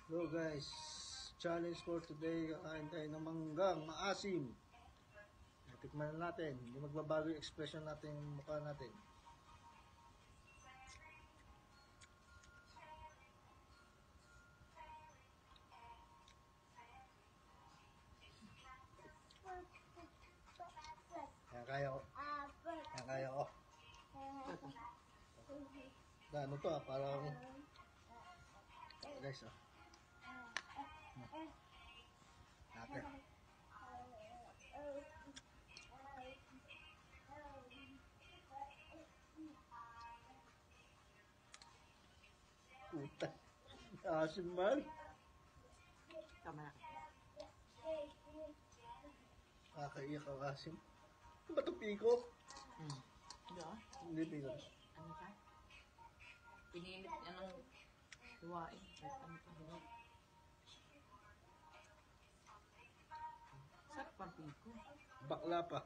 Hello guys, challenge for today, kakain tayo ng manggang maasim. Tikman na natin, hindi magbabago yung expression natin, yung mukha natin. Kaya ko. Kaya ko. Ano to parang guys Ate. Puta. Asim man. Tama na. Kakaiyak ang asim. Ano ba ito, piko? Hindi ah. Hindi piko. Ano ka? Pininit niya ng luwain. Ano pa hinog. Sarap pang piko. Bakla pa.